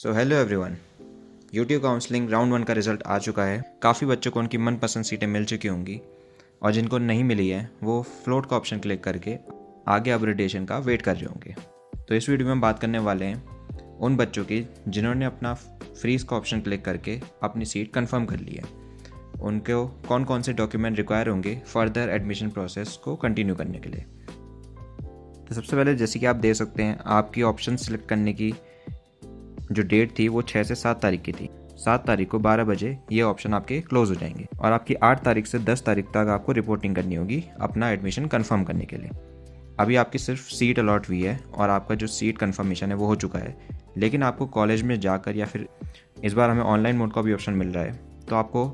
So hello everyone. YouTube counselling round 1 का result आ चुका है। काफ़ी बच्चों को उनकी मनपसंद सीटें मिल चुकी होंगी और जिनको नहीं मिली है वो फ्लोट का ऑप्शन क्लिक करके आगे अपग्रेडेशन का वेट कर रहे होंगे। तो इस वीडियो में हम बात करने वाले हैं उन बच्चों की जिन्होंने अपना फ्रीज का ऑप्शन क्लिक करके अपनी सीट कंफर्म कर ली है। उनको कौन कौन से डॉक्यूमेंट रिक्वायर होंगे फर्दर एडमिशन प्रोसेस को कंटिन्यू करने के लिए। तो सबसे पहले जैसे कि आप देख सकते हैं आपकी ऑप्शन सेलेक्ट करने की जो डेट थी वो 6 से 7 तारीख की थी। 7 तारीख को 12 बजे ये ऑप्शन आपके क्लोज हो जाएंगे और आपकी 8 तारीख से 10 तारीख तक आपको रिपोर्टिंग करनी होगी अपना एडमिशन कंफर्म करने के लिए। अभी आपकी सिर्फ सीट अलॉट हुई है और आपका जो सीट कंफर्मेशन है वो हो चुका है, लेकिन आपको कॉलेज में जाकर या फिर इस बार हमें ऑनलाइन मोड का भी ऑप्शन मिल रहा है, तो आपको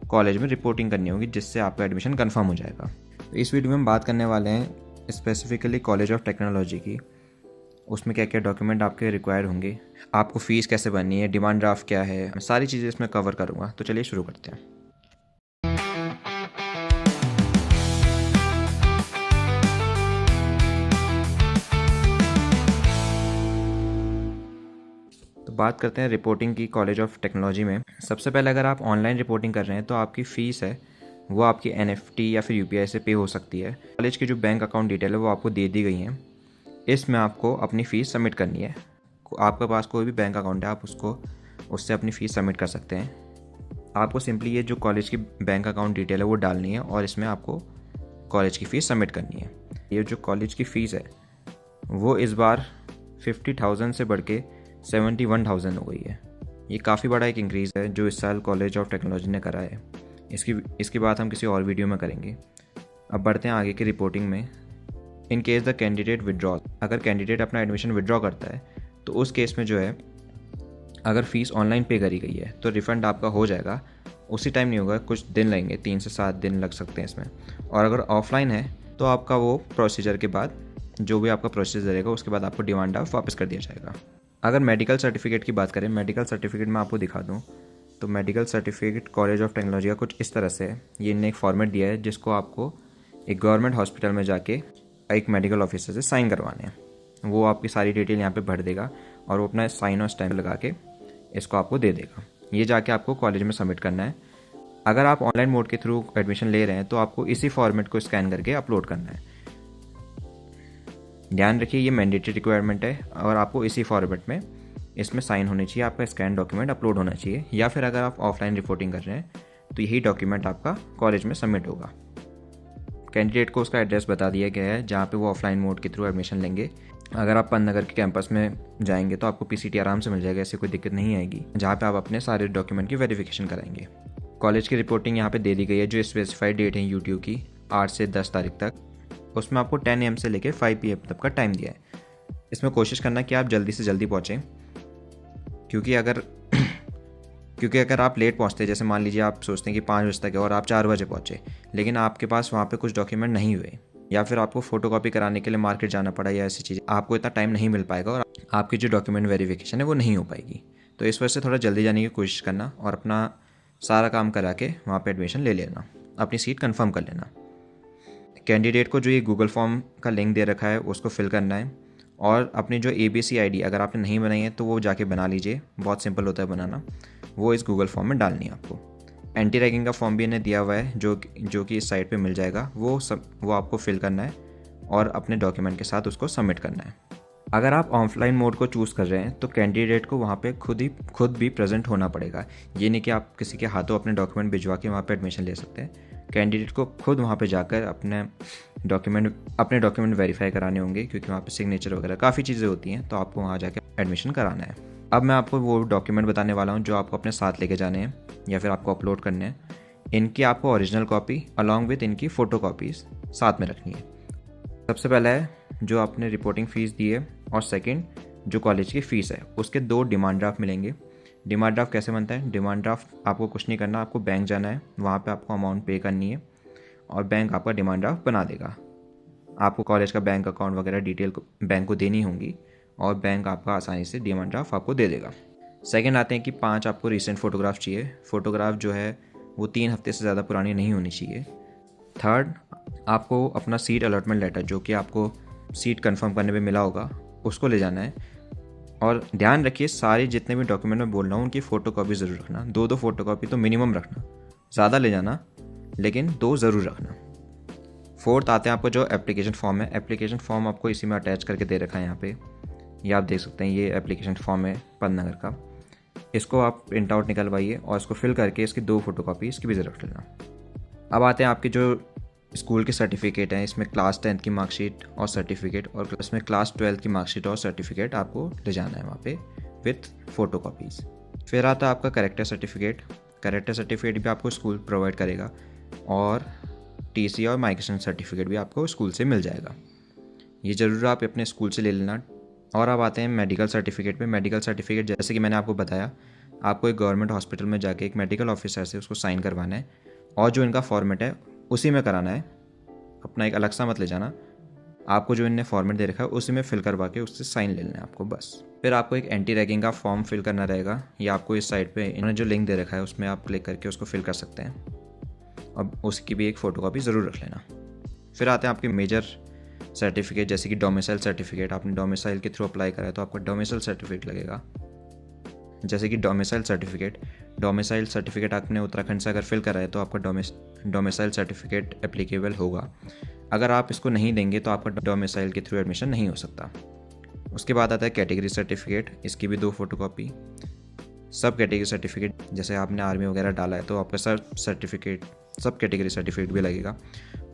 कॉलेज में रिपोर्टिंग करनी होगी जिससे आपका एडमिशन कंफर्म हो जाएगा। तो इस वीडियो में हम बात करने वाले हैं स्पेसिफिकली कॉलेज ऑफ टेक्नोलॉजी की। उसमें क्या क्या डॉक्यूमेंट आपके रिक्वायर होंगे, आपको फ़ीस कैसे भरनी है, डिमांड ड्राफ्ट क्या है, मैं सारी चीज़ें इसमें कवर करूँगा। तो चलिए शुरू करते हैं। तो बात करते हैं रिपोर्टिंग की कॉलेज ऑफ टेक्नोलॉजी में। सबसे पहले अगर आप ऑनलाइन रिपोर्टिंग कर रहे हैं तो आपकी फ़ीस है वो आपकी NFT या फिर UPI से पे हो सकती है। कॉलेज की जो बैंक अकाउंट डिटेल है वो आपको दे दी गई हैं। इसमें आपको अपनी फ़ीस सबमिट करनी है। आपके पास कोई भी बैंक अकाउंट है आप उससे अपनी फ़ीस सबमिट कर सकते हैं। आपको सिंपली ये जो कॉलेज की बैंक अकाउंट डिटेल है वो डालनी है और इसमें आपको कॉलेज की फ़ीस सबमिट करनी है। ये जो कॉलेज की फ़ीस है वो इस बार 50,000 से बढ़ के 71,000 हो गई है। ये काफ़ी बड़ा एक इंक्रीज़ है जो इस साल कॉलेज ऑफ टेक्नोलॉजी ने करा है। इसकी बात हम किसी और वीडियो में करेंगे। अब बढ़ते हैं आगे की रिपोर्टिंग में। In case the candidate withdraw, अगर कैंडिडेट अपना एडमिशन विड्रॉ करता है तो उस केस में जो है अगर फ़ीस ऑनलाइन पे करी गई है तो रिफ़ंड आपका हो जाएगा। उसी टाइम नहीं होगा, कुछ दिन लगेंगे, 3 से 7 दिन लग सकते हैं इसमें। और अगर ऑफलाइन है तो आपका वो प्रोसीजर के बाद जो भी आपका प्रोसीजर रहेगा उसके बाद आपको डिमांड ड्राफ्ट वापस कर दिया जाएगा। अगर मेडिकल सर्टिफिकेट की बात करें, मेडिकल सर्टिफिकेट मैं आपको दिखा दूँ तो medical certificate college of technology का कुछ इस तरह से है। ये इनने एक फॉर्मेट दिया है जिसको आपको एक गवर्नमेंट हॉस्पिटल में जाके एक मेडिकल ऑफिसर से साइन करवाने हैं। वो आपकी सारी डिटेल यहाँ पे भर देगा और वो अपना साइन और स्टैम्प लगा के इसको आपको दे देगा। ये जाके आपको कॉलेज में सबमिट करना है। अगर आप ऑनलाइन मोड के थ्रू एडमिशन ले रहे हैं तो आपको इसी फॉर्मेट को स्कैन करके अपलोड करना है। ध्यान रखिए ये मैंडेटरी रिक्वायरमेंट है और आपको इसी फॉर्मेट में इसमें साइन होनी चाहिए, आपका स्कैन डॉक्यूमेंट अपलोड होना चाहिए। या फिर अगर आप ऑफलाइन रिपोर्टिंग कर रहे हैं तो यही डॉक्यूमेंट आपका कॉलेज में सबमिट होगा। कैंडिडेट को उसका एड्रेस बता दिया गया है जहाँ पे वो ऑफलाइन मोड के थ्रू एडमिशन लेंगे। अगर आप पंतनगर के कैंपस में जाएंगे तो आपको PCT आराम से मिल जाएगा, ऐसी कोई दिक्कत नहीं आएगी, जहाँ पे आप अपने सारे डॉक्यूमेंट की वेरिफिकेशन कराएंगे। कॉलेज की रिपोर्टिंग यहाँ पे दे दी गई है जो स्पेसिफाइड डेट है यूट्यूब की 8 से 10 तारीख तक। उसमें आपको 10 AM से लेकर 5 PM तक का टाइम दिया है। इसमें कोशिश करना कि आप जल्दी से जल्दी पहुँचें, क्योंकि अगर आप लेट पहुँचते, जैसे मान लीजिए आप सोचते हैं कि 5 बजे तक है और आप 4 बजे पहुँचे लेकिन आपके पास वहाँ पे कुछ डॉक्यूमेंट नहीं हुए या फिर आपको फ़ोटोकॉपी कराने के लिए मार्केट जाना पड़ा या ऐसी चीज़, आपको इतना टाइम नहीं मिल पाएगा और आपकी जो डॉक्यूमेंट वेरिफिकेशन है वो नहीं हो पाएगी। तो इस वजह से थोड़ा जल्दी जाने की कोशिश करना और अपना सारा काम करा के वहाँ पर एडमिशन ले लेना, अपनी सीट कन्फर्म कर लेना। कैंडिडेट को जो ये गूगल फॉर्म का लिंक दे रखा है उसको फिल करना है और अपनी जो ABC ID अगर आपने नहीं बनाई है तो वो जाके बना लीजिए, बहुत सिंपल होता है बनाना। वो इस गूगल फॉर्म में डालनी है आपको। एंटी रैगिंग का फॉर्म भी इन्हें दिया हुआ है जो कि इस साइट पे मिल जाएगा। वो आपको फिल करना है और अपने डॉक्यूमेंट के साथ उसको सबमिट करना है। अगर आप ऑफलाइन मोड को चूज़ कर रहे हैं तो कैंडिडेट को वहाँ पे खुद भी प्रेजेंट होना पड़ेगा। ये नहीं कि आप किसी के हाथों अपने डॉक्यूमेंट भिजवा के वहाँ पे एडमिशन ले सकते हैं। कैंडिडेट को खुद वहाँ पे जाकर अपने डॉक्यूमेंट वेरीफाई कराने होंगे, क्योंकि वहाँ पे सिग्नेचर वगैरह काफ़ी चीज़ें होती हैं, तो आपको वहाँ जाकर एडमिशन कराना है। अब मैं आपको वो डॉक्यूमेंट बताने वाला हूँ जो आपको अपने साथ लेके जाने हैं या फिर आपको अपलोड करने हैं। इनकी आपको ओरिजिनल कॉपी अलॉन्ग विद इनकी फ़ोटो कॉपीज़ साथ में रखनी है। सबसे पहला है जो आपने रिपोर्टिंग फ़ीस दी है और सेकंड जो कॉलेज की फ़ीस है, उसके 2 डिमांड ड्राफ्ट मिलेंगे। डिमांड ड्राफ्ट कैसे बनता है? डिमांड ड्राफ्ट आपको कुछ नहीं करना, आपको बैंक जाना है, वहाँ पे आपको अमाउंट पे करनी है और बैंक आपका डिमांड ड्राफ्ट बना देगा। आपको कॉलेज का बैंक अकाउंट वगैरह डिटेल बैंक को देनी होंगी और बैंक आपका आसानी से डिमांड ड्राफ्ट आपको दे देगा। सेकंड आते हैं कि 5 आपको रीसेंट फ़ोटोग्राफ चाहिए। फ़ोटोग्राफ जो है वो 3 हफ्ते से ज़्यादा पुरानी नहीं होनी चाहिए। थर्ड, आपको अपना सीट अलॉटमेंट लेटर जो कि आपको सीट कंफर्म करने पे मिला होगा उसको ले जाना है। और ध्यान रखिए सारे जितने भी डॉक्यूमेंट मैं बोल रहा हूँ उनकी फ़ोटोकॉपी ज़रूर रखना, 2 फ़ोटोकॉपी तो मिनिमम रखना, ज़्यादा ले जाना लेकिन 2 ज़रूर रखना। फोर्थ आते हैं आपको जो एप्लीकेशन फॉर्म है। एप्लीकेशन फॉर्म आपको इसी में अटैच करके दे रखा है यहाँ पे, ये आप देख सकते हैं, ये एप्लीकेशन फॉर्म है पन्नगर का। इसको आप प्रिंट आउट निकलवाइए और इसको फिल करके इसकी 2 फ़ोटोकॉपी इसकी भी ज़रूर रख लेना। अब आते हैं आपके जो स्कूल के सर्टिफिकेट हैं, इसमें क्लास 10 की मार्कशीट और सर्टिफिकेट और इसमें क्लास 12 की मार्कशीट और सर्टिफिकेट आपको ले जाना है वहाँ पे विथ फ़ोटोकॉपीज़। फिर आता है आपका कैरेक्टर सर्टिफिकेट। कैरेक्टर सर्टिफिकेट भी आपको स्कूल प्रोवाइड करेगा और टीसी और माइग्रेशन सर्टिफिकेट भी आपको स्कूल से मिल जाएगा। ये ज़रूर आप अपने स्कूल से ले लेना। और अब आते हैं मेडिकल सर्टिफिकेट पे। मेडिकल सर्टिफिकेट जैसे कि मैंने आपको बताया, आपको एक गवर्नमेंट हॉस्पिटल में जाके एक मेडिकल ऑफिसर से उसको साइन करवाना है और जो इनका फॉर्मेट है उसी में कराना है, अपना एक अलग सा मत ले जाना। आपको जो इनने फॉर्मेट दे रखा है उसी में फिल करवा के उससे साइन ले लेना है आपको बस। फिर आपको एक एंटी रैगिंग का फॉर्म फिल करना रहेगा, ये आपको इस साइड पे इन्होंने जो लिंक दे रखा है उसमें आप क्लिक करके उसको फिल कर सकते हैं। अब उसकी भी एक फ़ोटोकॉपी ज़रूर रख लेना। फिर आते हैं आपके मेजर सर्टिफिकेट, जैसे कि डोमिसाइल सर्टिफिकेट। आपने डोमिसाइल के थ्रू अप्लाई करा है तो आपका डोमिसाइल सर्टिफिकेट लगेगा। जैसे कि डोमिसाइल सर्टिफिकेट आपने उत्तराखंड से अगर फिल करा है तो आपका डोमिसाइल सर्टिफिकेट एप्लीकेबल होगा। अगर आप इसको नहीं देंगे तो आपका डोमिसाइल के थ्रू एडमिशन नहीं हो सकता। उसके बाद आता है कैटेगरी सर्टिफिकेट, इसकी भी 2 फ़ोटोकॉपी। सब कैटेगरी सर्टिफिकेट, जैसे आपने आर्मी वगैरह डाला है तो आपका सब कैटेगरी सर्टिफिकेट भी लगेगा।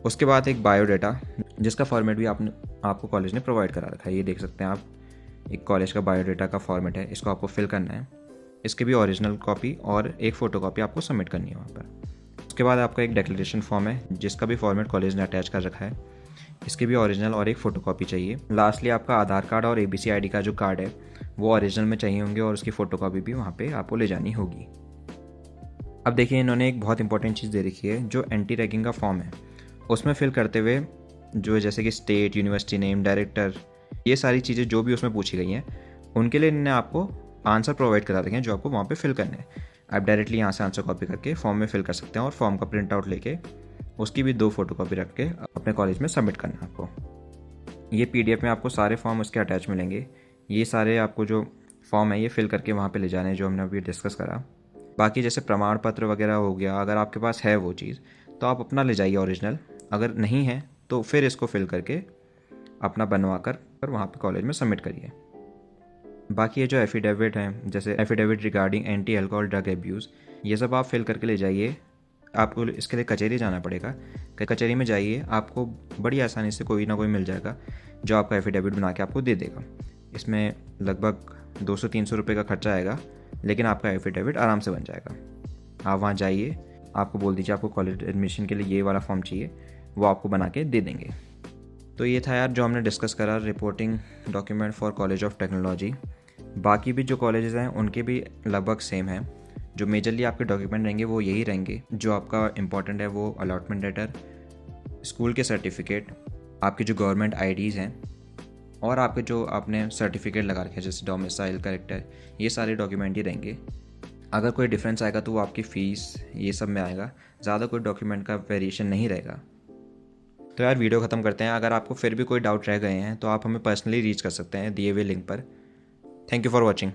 उसके बाद एक बायोडाटा, जिसका फॉर्मेट भी आपको कॉलेज ने प्रोवाइड करा रखा है। ये देख सकते हैं आप, एक कॉलेज का बायोडाटा का फॉर्मेट है, इसको आपको फिल करना है। इसकी भी ओरिजिनल कॉपी और एक फ़ोटोकॉपी आपको सबमिट करनी है वहाँ पर। उसके बाद आपका एक डिक्लेरेशन फॉर्म है जिसका भी फॉर्मेट कॉलेज ने अटैच कर रखा है, इसकी भी ओरिजिनल और एक फ़ोटोकॉपी चाहिए। लास्टली आपका आधार कार्ड और ABC ID का जो कार्ड है वो ओरिजिनल में चाहिए होंगे और उसकी फ़ोटोकॉपी भी वहाँ पे आपको ले जानी होगी। अब देखिए इन्होंने एक बहुत इंपॉर्टेंट चीज़ दे रखी है, जो एंटी रैगिंग का फॉर्म है उसमें फिल करते हुए जो जैसे कि स्टेट, यूनिवर्सिटी नेम, डायरेक्टर, ये सारी चीज़ें जो भी उसमें पूछी गई हैं उनके लिए इन्होंने आपको आंसर प्रोवाइड करा रखे हैं जो आपको वहाँ पे फिल करने हैं। आप डायरेक्टली यहाँ से आंसर कॉपी करके फॉर्म में फिल कर सकते हैं और फॉर्म का प्रिंट आउट लेके उसकी भी 2 फ़ोटोकॉपी रख के अपने कॉलेज में सबमिट करना है आपको। ये PDF में आपको सारे फॉर्म उसके अटैच मिलेंगे। ये सारे आपको जो फॉर्म है ये फिल करके वहाँ पे ले जाने हैं जो हमने अभी डिस्कस करा। बाकी जैसे प्रमाण पत्र वगैरह हो गया, अगर आपके पास है वो चीज़ तो आप अपना ले जाइए ओरिजिनल, अगर नहीं है तो फिर इसको फिल करके अपना बनवा कर वहाँ पे कॉलेज में सबमिट करिए। बाकी ये जो एफिडेविट हैं, जैसे affidavit regarding anti alcohol drug abuse, ये सब आप फिल करके ले जाइए। आपको इसके लिए कचहरी जाना पड़ेगा। कचहरी में जाइए, आपको बड़ी आसानी से कोई ना कोई मिल जाएगा जो आपका एफिडेविट बना के आपको दे देगा। इसमें लगभग 200-300 रुपये का खर्चा आएगा, लेकिन आपका एफिडेविट आराम से बन जाएगा। आप वहाँ जाइए, आपको बोल दीजिए आपको कॉलेज एडमिशन के लिए ये वाला फॉर्म चाहिए, वो आपको बना के दे देंगे। तो ये था यार जो हमने डिस्कस करा, reporting document for college of technology. बाकी भी जो कॉलेजेस हैं उनके भी लगभग सेम है। जो मेजरली आपके डॉक्यूमेंट रहेंगे वो यही रहेंगे। जो आपका इंपॉर्टेंट है वो अलॉटमेंट लेटर, स्कूल के सर्टिफिकेट, आपके जो गवर्नमेंट IDs हैं और आपके जो आपने सर्टिफिकेट लगा रखे हैं जैसे डोमिसाइल, कैरेक्टर, ये सारे डॉक्यूमेंट ही रहेंगे। अगर कोई डिफरेंस आएगा तो वो आपकी फ़ीस ये सब में आएगा, ज़्यादा कोई डॉक्यूमेंट का वेरिएशन नहीं रहेगा। तो यार वीडियो ख़त्म करते हैं। अगर आपको फिर भी कोई डाउट रह गए हैं तो आप हमें पर्सनली रीच कर सकते हैं दिए हुए लिंक पर। Thank you for watching.